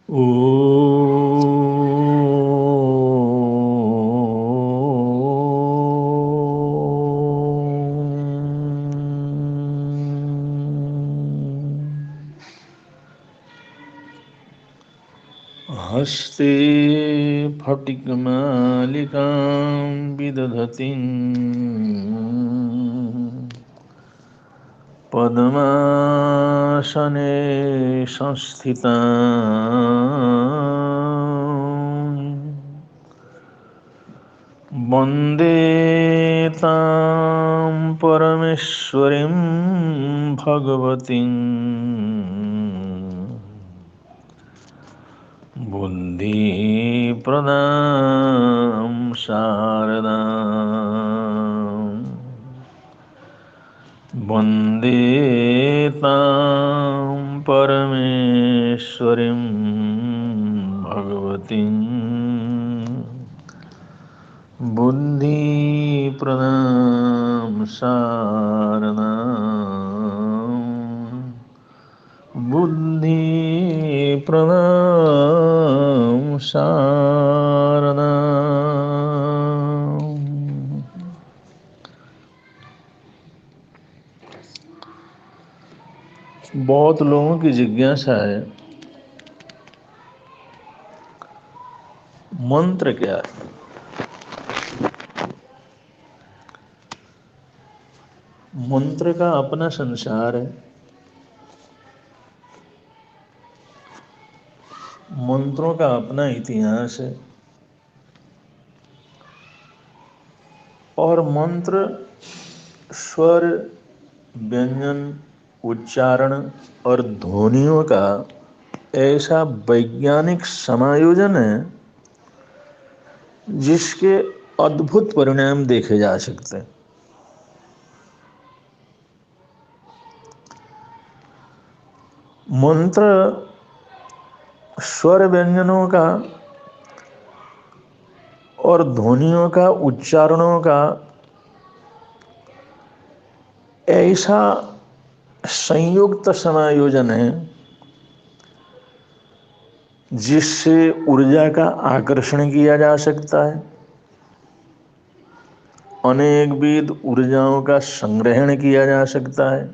ओ हस्ते फटिकमालिकां विदधतीं पद्मासने संस्थितां वन्दे तां परमेश्वरीं भगवतीं बुद्धिप्रदां शारदाम् वन्दे तां परमेश्वरीं भगवतीं बुद्धिप्रदां शारदाम् बुद्धिप्रदां शारदाम्। बहुत लोगों की जिज्ञासा है, मंत्र क्या है? मंत्र का अपना संसार है, मंत्रों का अपना इतिहास है और मंत्र स्वर, व्यंजन, उच्चारण और ध्वनियों का ऐसा वैज्ञानिक समायोजन है जिसके अद्भुत परिणाम देखे जा सकते हैं। मंत्र स्वर व्यंजनों का और ध्वनियों का, उच्चारणों का ऐसा संयुक्त समायोजन है जिससे ऊर्जा का आकर्षण किया जा सकता है, अनेक विध ऊर्जाओं का संग्रहण किया जा सकता है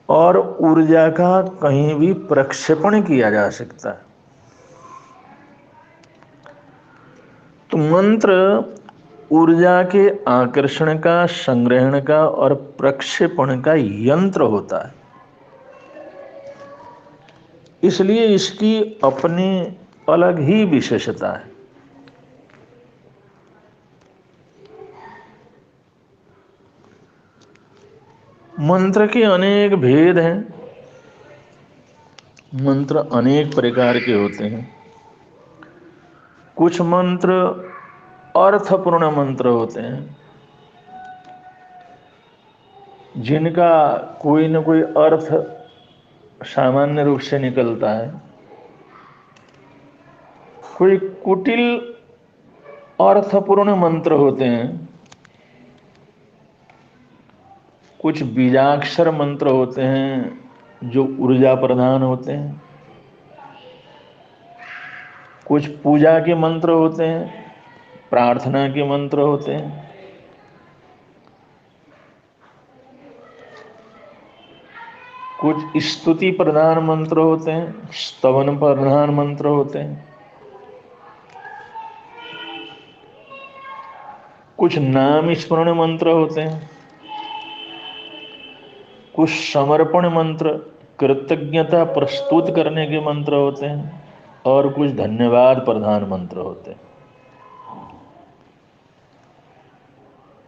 और ऊर्जा का कहीं भी प्रक्षेपण किया जा सकता है। तो मंत्र ऊर्जा के आकर्षण का, संग्रहण का और प्रक्षेपण का यंत्र होता है। इसलिए इसकी अपनी अलग ही विशेषता है। मंत्र के अनेक भेद हैं, मंत्र अनेक प्रकार के होते हैं। कुछ मंत्र अर्थपूर्ण मंत्र होते हैं जिनका कोई न कोई अर्थ सामान्य रूप से निकलता है। कोई कुटिल अर्थपूर्ण मंत्र होते हैं, कुछ बीजाक्षर मंत्र होते हैं जो ऊर्जा प्रदान होते हैं, कुछ पूजा के मंत्र होते हैं, प्रार्थना के मंत्र होते हैं, कुछ स्तुति प्रधान मंत्र होते हैं, स्तवन प्रधान मंत्र होते हैं, कुछ नाम स्मरण मंत्र होते हैं, कुछ समर्पण मंत्र, कृतज्ञता प्रस्तुत करने के मंत्र होते हैं और कुछ धन्यवाद प्रधान मंत्र होते हैं।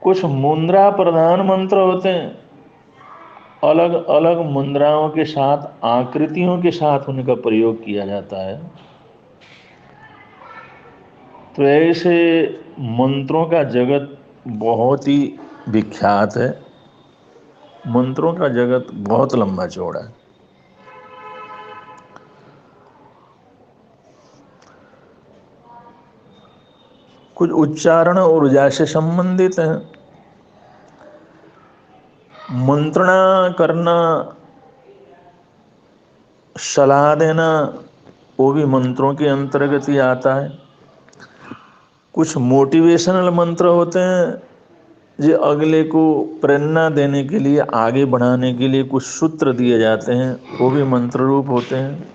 कुछ मुद्रा प्रधान मंत्र होते हैं, अलग अलग मुद्राओं के साथ, आकृतियों के साथ उनका प्रयोग किया जाता है। तो ऐसे मंत्रों का जगत बहुत ही विख्यात है। मंत्रों का जगत बहुत लंबा चौड़ा है। कुछ उच्चारण ऊर्जा से संबंधित हैं। मंत्रणा करना सलाह देना वो भी मंत्रों के अंतर्गत ही आता है। कुछ मोटिवेशनल मंत्र होते हैं जो अगले को प्रेरणा देने के लिए, आगे बढ़ाने के लिए कुछ सूत्र दिए जाते हैं, वो भी मंत्र रूप होते हैं।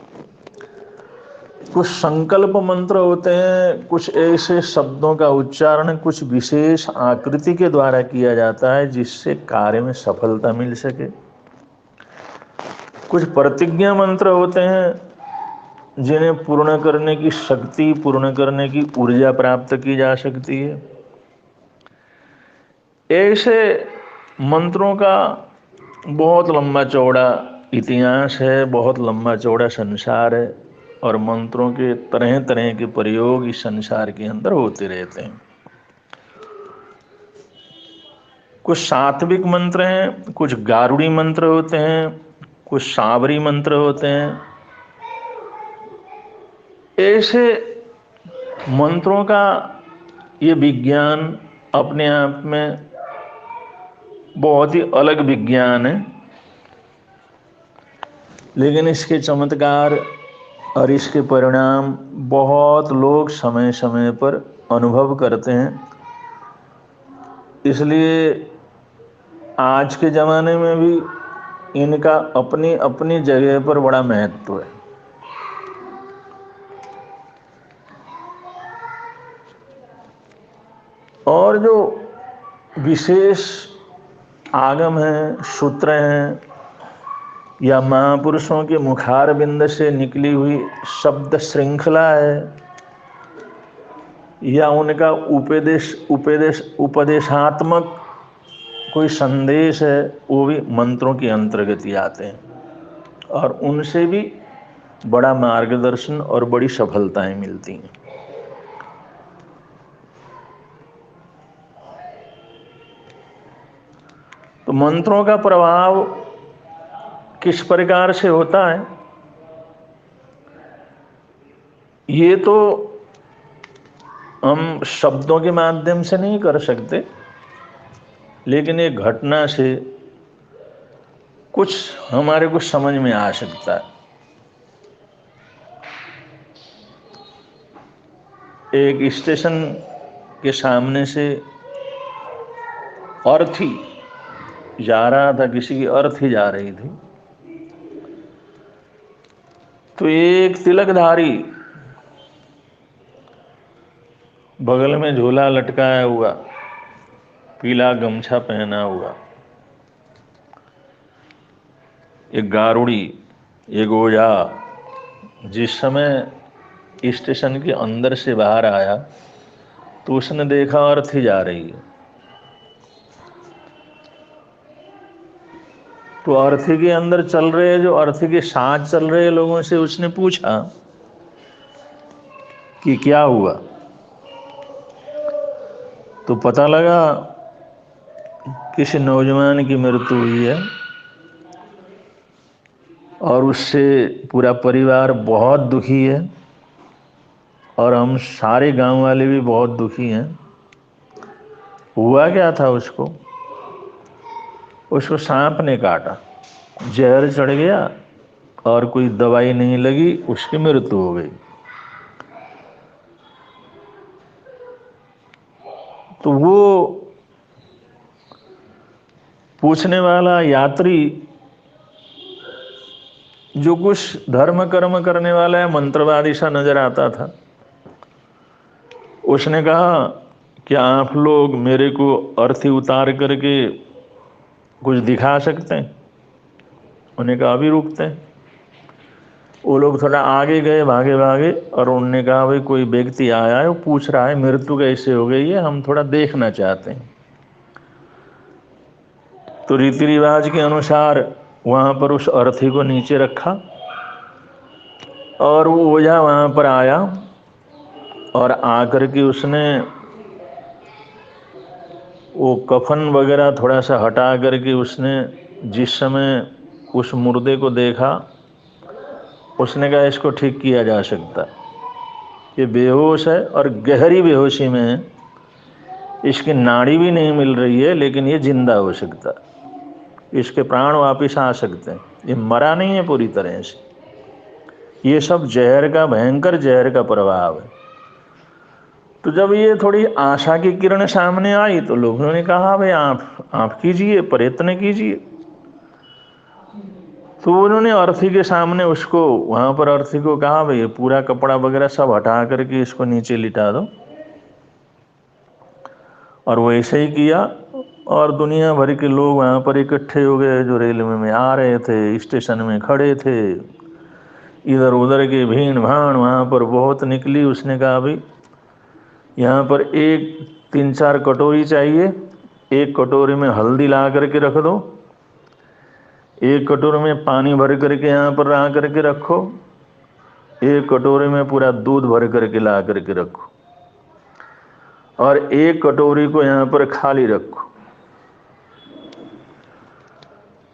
कुछ संकल्प मंत्र होते हैं, कुछ ऐसे शब्दों का उच्चारण कुछ विशेष आकृति के द्वारा किया जाता है जिससे कार्य में सफलता मिल सके। कुछ प्रतिज्ञा मंत्र होते हैं जिन्हें पूर्ण करने की शक्ति, पूर्ण करने की ऊर्जा प्राप्त की जा सकती है। ऐसे मंत्रों का बहुत लंबा चौड़ा इतिहास है, बहुत लंबा चौड़ा संसार है, और मंत्रों के तरह तरह के प्रयोग इस संसार के अंदर होते रहते हैं। कुछ सात्विक मंत्र हैं, कुछ गारुड़ी मंत्र होते हैं, कुछ सावरी मंत्र होते हैं। ऐसे मंत्रों का ये विज्ञान अपने आप में बहुत ही अलग विज्ञान है, लेकिन इसके चमत्कार और इसके परिणाम बहुत लोग समय समय पर अनुभव करते हैं। इसलिए आज के ज़माने में भी इनका अपनी अपनी जगह पर बड़ा महत्व है। और जो विशेष आगम हैं, सूत्र हैं, या महापुरुषों के मुखार बिंद से निकली हुई शब्द श्रृंखला है, या उनका उपदेशात्मक कोई संदेश है, वो भी मंत्रों के अंतर्गत ही आते हैं, और उनसे भी बड़ा मार्गदर्शन और बड़ी सफलताएं मिलती हैं। तो मंत्रों का प्रभाव किस प्रकार से होता है, ये तो हम शब्दों के माध्यम से नहीं कर सकते, लेकिन एक घटना से कुछ हमारे को समझ में आ सकता है। एक स्टेशन के सामने से अर्थी जा रहा था, किसी की अर्थी जा रही थी, तो एक तिलकधारी बगल में झोला लटकाया हुआ, पीला गमछा पहना हुआ, एक गारुड़ी, एक ओझा, जिस समय स्टेशन के अंदर से बाहर आया तो उसने देखा अर्थी जा रही है। तो अर्थी के अंदर चल रहे, जो अर्थी के साथ चल रहे लोगों से उसने पूछा कि क्या हुआ, तो पता लगा किसी नौजवान की मृत्यु हुई है, और उससे पूरा परिवार बहुत दुखी है, और हम सारे गांव वाले भी बहुत दुखी हैं। हुआ क्या था, उसको सांप ने काटा, जहर चढ़ गया, और कोई दवाई नहीं लगी, उसकी मृत्यु हो गई। तो वो पूछने वाला यात्री, जो कुछ धर्म कर्म करने वाला है, मंत्रवादी सा नजर आता था, उसने कहा क्या आप लोग मेरे को अर्थी उतार करके कुछ दिखा सकते हैं? उन्होंने कहा अभी रुकते हैं। वो लोग थोड़ा आगे गए, भागे भागे, और उन्होंने कहा भाई कोई व्यक्ति आया है, वो पूछ रहा है मृत्यु कैसे हो गई है, हम थोड़ा देखना चाहते हैं। तो रीति रिवाज के अनुसार वहाँ पर उस अर्थी को नीचे रखा, और वो ओझा वहाँ पर आया, और आकर के उसने वो कफन वगैरह थोड़ा सा हटा करके, उसने जिस समय उस मुर्दे को देखा, उसने कहा इसको ठीक किया जा सकता है, ये बेहोश है और गहरी बेहोशी में है, इसकी नाड़ी भी नहीं मिल रही है, लेकिन ये जिंदा हो सकता है, इसके प्राण वापस आ सकते हैं, ये मरा नहीं है पूरी तरह से। ये सब जहर का, भयंकर जहर का प्रभाव है। तो जब ये थोड़ी आशा की किरण सामने आई तो लोगों ने कहा भाई आप कीजिए, प्रयत्न कीजिए। तो उन्होंने अर्थी के सामने उसको, वहां पर अर्थी को कहा भाई ये पूरा कपड़ा वगैरह सब हटा करके इसको नीचे लिटा दो। और वो ऐसे ही किया, और दुनिया भर के लोग वहां पर इकट्ठे हो गए, जो रेलवे में आ रहे थे, स्टेशन में खड़े थे, इधर उधर की भीड़ भाड़ वहां पर बहुत निकली। उसने कहा भाई यहाँ पर एक 3-4 कटोरी चाहिए, एक कटोरी में हल्दी ला करके रख दो, एक कटोरी में पानी भर करके यहाँ पर ला करके रखो, एक कटोरी में पूरा दूध भर करके ला करके रखो, और एक कटोरी को यहाँ पर खाली रखो।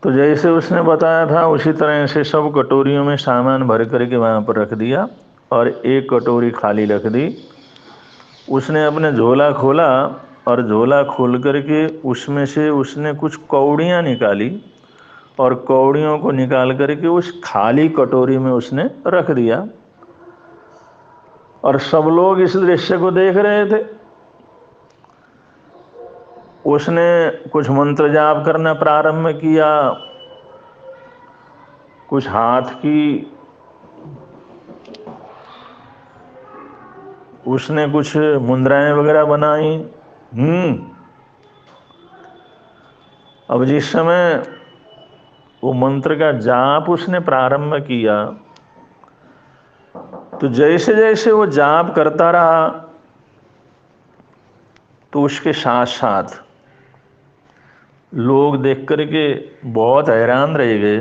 तो जैसे उसने बताया था उसी तरह से सब कटोरियों में सामान भर करके वहाँ पर रख दिया, और एक कटोरी खाली रख दी। उसने अपने झोला खोला, और झोला खोल करके उसमें से उसने कुछ कौड़ियाँ निकाली, और कौड़ियों को निकाल करके उस खाली कटोरी में उसने रख दिया। और सब लोग इस दृश्य को देख रहे थे। उसने कुछ मंत्र जाप करना प्रारंभ किया, कुछ हाथ की उसने कुछ मुद्राएं वगैरह बनाई। अब जिस समय वो मंत्र का जाप उसने प्रारंभ किया, तो जैसे जैसे वो जाप करता रहा, तो उसके साथ साथ लोग देख करके बहुत हैरान रह गए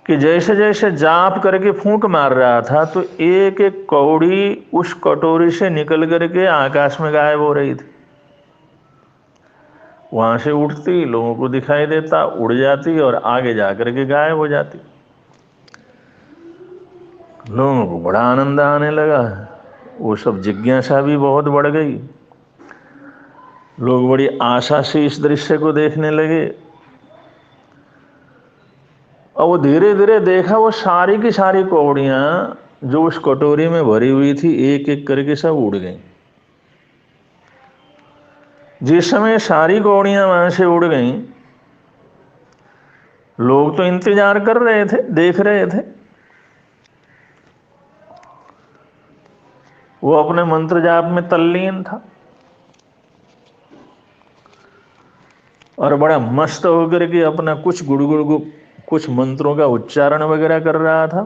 कि जैसे जैसे जाप करके फूंक मार रहा था, तो एक एक कौड़ी उस कटोरी से निकल करके आकाश में गायब हो रही थी। वहां से उठती, लोगों को दिखाई देता, उड़ जाती और आगे जाकर के गायब हो जाती। लोगों को बड़ा आनंद आने लगा, वो सब जिज्ञासा भी बहुत बढ़ गई। लोग बड़ी आशा से इस दृश्य को देखने लगे। और वो धीरे धीरे देखा, वो सारी की सारी कौड़ियां जो उस कटोरी में भरी हुई थी एक एक करके सब उड़ गई। जिस समय सारी कौड़ियां वहां से उड़ गईं, लोग तो इंतजार कर रहे थे, देख रहे थे। वो अपने मंत्र जाप में तल्लीन था और बड़ा मस्त होकर के अपना कुछ गुड़गुड़ कुछ मंत्रों का उच्चारण वगैरह कर रहा था।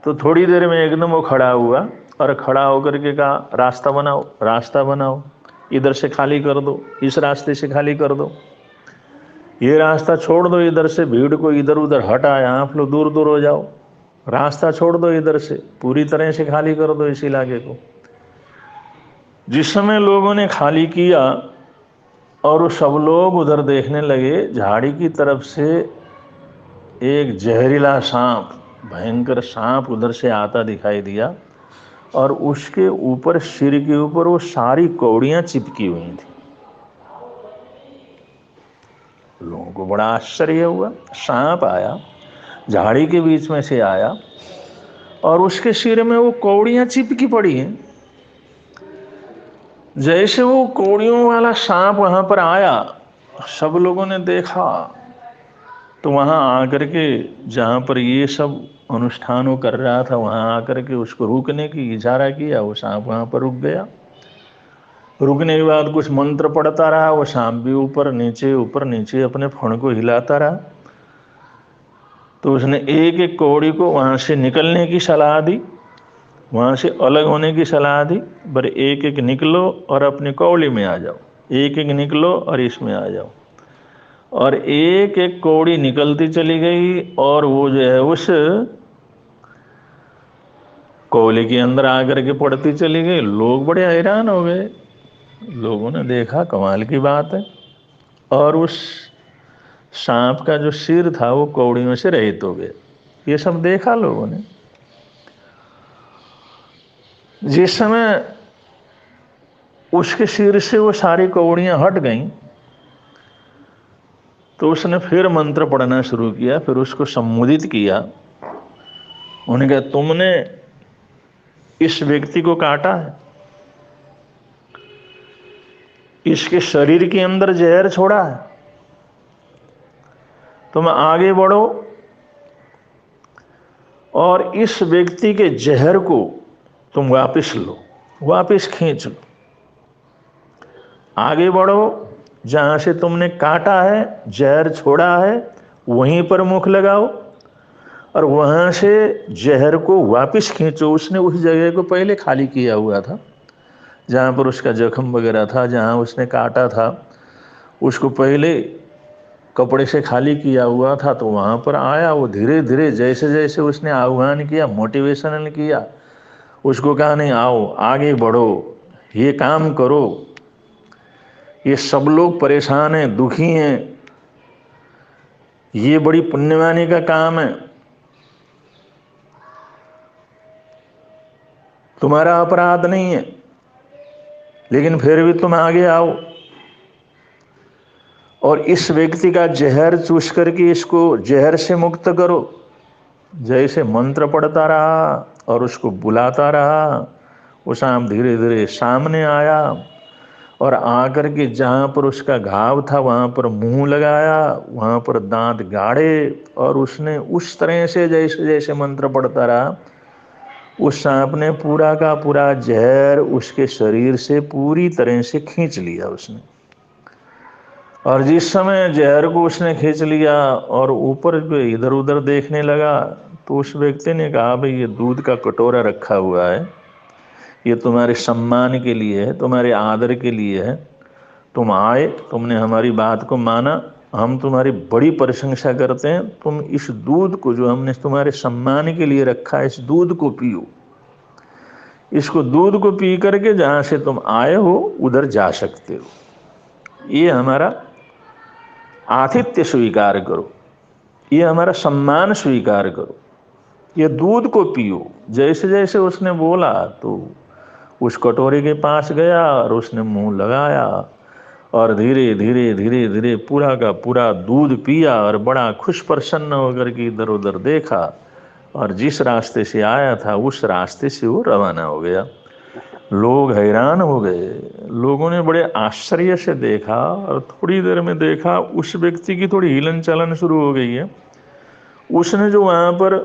तो थोड़ी देर में एकदम वो खड़ा हुआ, और खड़ा होकर के कहा रास्ता बनाओ, रास्ता बनाओ, इधर से खाली कर दो, इस रास्ते से खाली कर दो, ये रास्ता छोड़ दो, इधर से भीड़ को इधर उधर हटाया, आप लोग दूर दूर हो जाओ, रास्ता छोड़ दो, इधर से पूरी तरह से खाली कर दो इस इलाके को। जिस समय लोगों ने खाली किया और वो सब लोग उधर देखने लगे, झाड़ी की तरफ से एक जहरीला सांप, भयंकर सांप उधर से आता दिखाई दिया, और उसके ऊपर, सिर के ऊपर वो सारी कौड़ियां चिपकी हुई थी। लोगों को बड़ा आश्चर्य हुआ। सांप आया, झाड़ी के बीच में से आया, और उसके सिर में वो कौड़ियां चिपकी पड़ी हैं। जैसे वो कौड़ियों वाला सांप वहां पर आया, सब लोगों ने देखा, तो वहां आकर के, जहां पर ये सब अनुष्ठान वो कर रहा था, वहां आकर के उसको रुकने की इशारा किया। वो सांप वहां पर रुक गया। रुकने के बाद कुछ मंत्र पढ़ता रहा। वो सांप भी ऊपर नीचे अपने फण को हिलाता रहा। तो उसने एक एक कौड़ी को वहां से निकलने की सलाह दी, वहां से अलग होने की सलाह दी। पर एक एक निकलो और अपनी कौड़ी में आ जाओ, एक एक निकलो और इसमें आ जाओ। और एक एक कौड़ी निकलती चली गई, और वो जो है उस कोयले के अंदर आकर के पड़ती चली गई। लोग बड़े हैरान हो गए। लोगों ने देखा कमाल की बात है, और उस सांप का जो सिर था वो कौड़ियों से रहित हो गया। ये सब देखा लोगों ने। जिस समय उसके सिर से वो सारी कौड़ियां हट गईं, तो उसने फिर मंत्र पढ़ना शुरू किया, फिर उसको संबोधित किया। उन्होंने कहा, तुमने इस व्यक्ति को काटा है, इसके शरीर के अंदर जहर छोड़ा है, तुम आगे बढ़ो और इस व्यक्ति के जहर को तुम वापस लो, वापस खींच लो। आगे बढ़ो, जहां से तुमने काटा है, जहर छोड़ा है, वहीं पर मुख लगाओ और वहां से जहर को वापस खींचो। उसने उस जगह को पहले खाली किया हुआ था, जहां पर उसका जख्म वगैरह था, जहां उसने काटा था, उसको पहले कपड़े से खाली किया हुआ था। तो वहां पर आया वो, धीरे धीरे जैसे जैसे उसने आह्वान किया, मोटिवेशनल किया, उसको कहा, नहीं आओ आगे बढ़ो, ये काम करो, ये सब लोग परेशान हैं, दुखी हैं, ये बड़ी पुण्यवानी का काम है, तुम्हारा अपराध नहीं है, लेकिन फिर भी तुम आगे आओ और इस व्यक्ति का जहर चूस करके इसको जहर से मुक्त करो। जैसे मंत्र पढ़ता रहा और उसको बुलाता रहा, वो शाम धीरे धीरे सामने आया और आकर के जहाँ पर उसका घाव था वहाँ पर मुंह लगाया, वहाँ पर दांत गाड़े और उसने उस तरह से जैसे जैसे मंत्र पढ़ता रहा, उस सांप ने पूरा का पूरा जहर उसके शरीर से पूरी तरह से खींच लिया उसने। और जिस समय जहर को उसने खींच लिया और ऊपर इधर उधर देखने लगा, तो उस व्यक्ति ने कहा, भाई ये दूध का कटोरा रखा हुआ है, ये तुम्हारे सम्मान के लिए है, तुम्हारे आदर के लिए है, तुम आए, तुमने हमारी बात को माना, हम तुम्हारी बड़ी प्रशंसा करते हैं, तुम इस दूध को जो हमने तुम्हारे सम्मान के लिए रखा है, इस दूध को पियो, इसको दूध को पी करके जहाँ से तुम आए हो उधर जा सकते हो, ये हमारा आतिथ्य स्वीकार करो, ये हमारा सम्मान स्वीकार करो, ये दूध को पियो। जैसे जैसे उसने बोला तो उस कटोरे के पास गया और उसने मुंह लगाया और धीरे धीरे धीरे धीरे पूरा का पूरा दूध पिया और बड़ा खुश प्रसन्न होकर के इधर उधर देखा और जिस रास्ते से आया था उस रास्ते से वो रवाना हो गया। लोग हैरान हो गए, लोगों ने बड़े आश्चर्य से देखा और थोड़ी देर में देखा उस व्यक्ति की थोड़ी हिलन चलन शुरू हो गई है। उसने जो वहां पर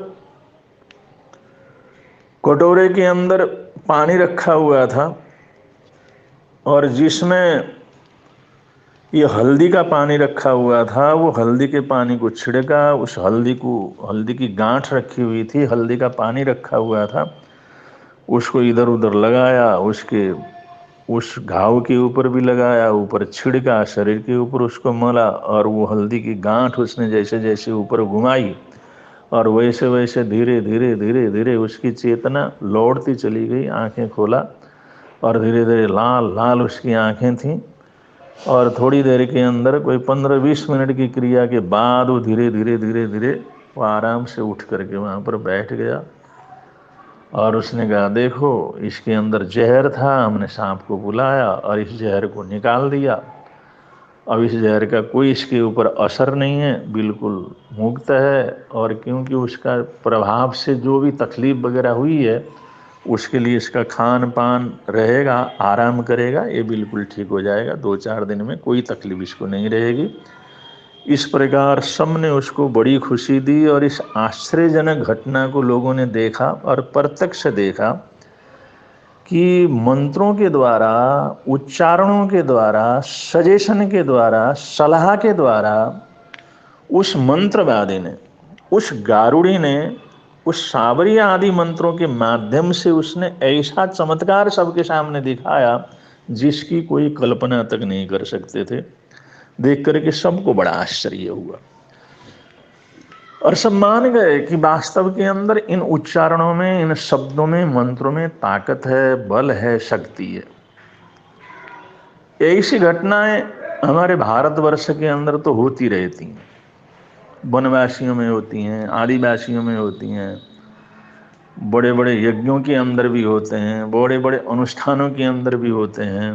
कटोरे के अंदर पानी रखा हुआ था और जिसमें ये हल्दी का पानी रखा हुआ था, वो हल्दी के पानी को छिड़का, उस हल्दी की गांठ रखी हुई थी, हल्दी का पानी रखा हुआ था, उसको इधर उधर लगाया, उसके उस घाव के ऊपर भी लगाया, ऊपर छिड़का, शरीर के ऊपर उसको मला और वो हल्दी की गांठ उसने जैसे जैसे ऊपर घुमाई और वैसे वैसे धीरे धीरे धीरे धीरे उसकी चेतना लौटती चली गई। आंखें खोला और धीरे धीरे लाल लाल उसकी आंखें थीं और थोड़ी देर के अंदर कोई 15-20 मिनट की क्रिया के बाद वो धीरे धीरे धीरे धीरे वो आराम से उठ करके वहाँ पर बैठ गया और उसने कहा, देखो इसके अंदर जहर था, हमने सांप को बुलाया और इस जहर को निकाल दिया, अब इस जहर का कोई इसके ऊपर असर नहीं है, बिल्कुल मुक्त है। और क्योंकि उसका प्रभाव से जो भी तकलीफ वगैरह हुई है उसके लिए इसका खान पान रहेगा, आराम करेगा, ये बिल्कुल ठीक हो जाएगा, 2-4 दिन में कोई तकलीफ इसको नहीं रहेगी। इस प्रकार सबने उसको बड़ी खुशी दी और इस आश्चर्यजनक घटना को लोगों ने देखा और प्रत्यक्ष देखा कि मंत्रों के द्वारा, उच्चारणों के द्वारा, सजेशन के द्वारा, सलाह के द्वारा उस मंत्रवादी ने, उस गारुड़ी ने, उस सावरिया आदि मंत्रों के माध्यम से उसने ऐसा चमत्कार सबके सामने दिखाया जिसकी कोई कल्पना तक नहीं कर सकते थे। देख करके सबको बड़ा आश्चर्य हुआ और सब मान गए कि वास्तव के अंदर इन उच्चारणों में, इन शब्दों में, मंत्रों में ताकत है, बल है, शक्ति है। ऐसी घटनाएं हमारे भारतवर्ष के अंदर तो होती रहती हैं, वनवासियों में होती हैं, आदिवासियों में होती हैं, बड़े बड़े यज्ञों के अंदर भी होते हैं, बड़े बड़े अनुष्ठानों के अंदर भी होते हैं।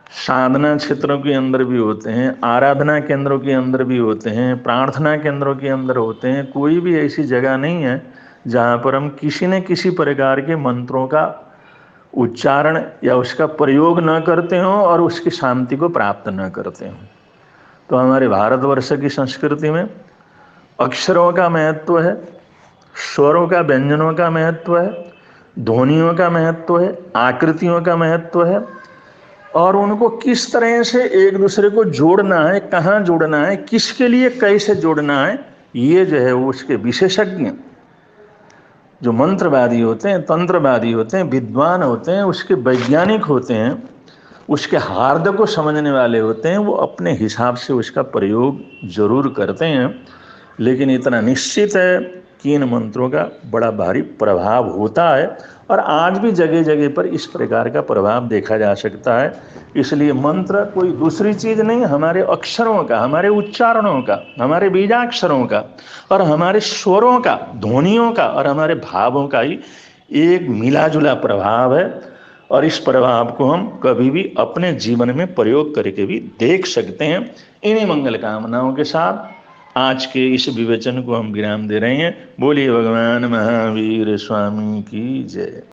साधना क्षेत्रों के अंदर भी होते हैं, आराधना केंद्रों के अंदर भी होते हैं, प्रार्थना केंद्रों के अंदर होते हैं। कोई भी ऐसी जगह नहीं है जहाँ पर हम किसी न किसी प्रकार के मंत्रों का उच्चारण या उसका प्रयोग न करते हों और उसकी शांति को प्राप्त न करते हों। तो हमारे भारतवर्ष की संस्कृति में अक्षरों का महत्व है, स्वरों का, व्यंजनों का महत्व है, ध्वनियों का महत्व है, आकृतियों का महत्व है, और उनको किस तरह से एक दूसरे को जोड़ना है, कहाँ जोड़ना है, किसके लिए कैसे जोड़ना है, ये जो है वो उसके विशेषज्ञ जो मंत्रवादी होते हैं, तंत्रवादी होते हैं, विद्वान होते हैं, उसके वैज्ञानिक होते हैं, उसके हार्द को समझने वाले होते हैं, वो अपने हिसाब से उसका प्रयोग जरूर करते हैं। लेकिन इतना निश्चित है कि इन मंत्रों का बड़ा भारी प्रभाव होता है और आज भी जगह जगह पर इस प्रकार का प्रभाव देखा जा सकता है। इसलिए मंत्र कोई दूसरी चीज़ नहीं, हमारे अक्षरों का, हमारे उच्चारणों का, हमारे बीजाक्षरों का और हमारे स्वरों का, ध्वनियों का और हमारे भावों का ही एक मिला जुला प्रभाव है। और इस प्रभाव को हम कभी भी अपने जीवन में प्रयोग करके भी देख सकते हैं। इन्हीं मंगल कामनाओं के साथ आज के इस विवेचन को हम विराम दे रहे हैं। बोलिए भगवान महावीर स्वामी की जय।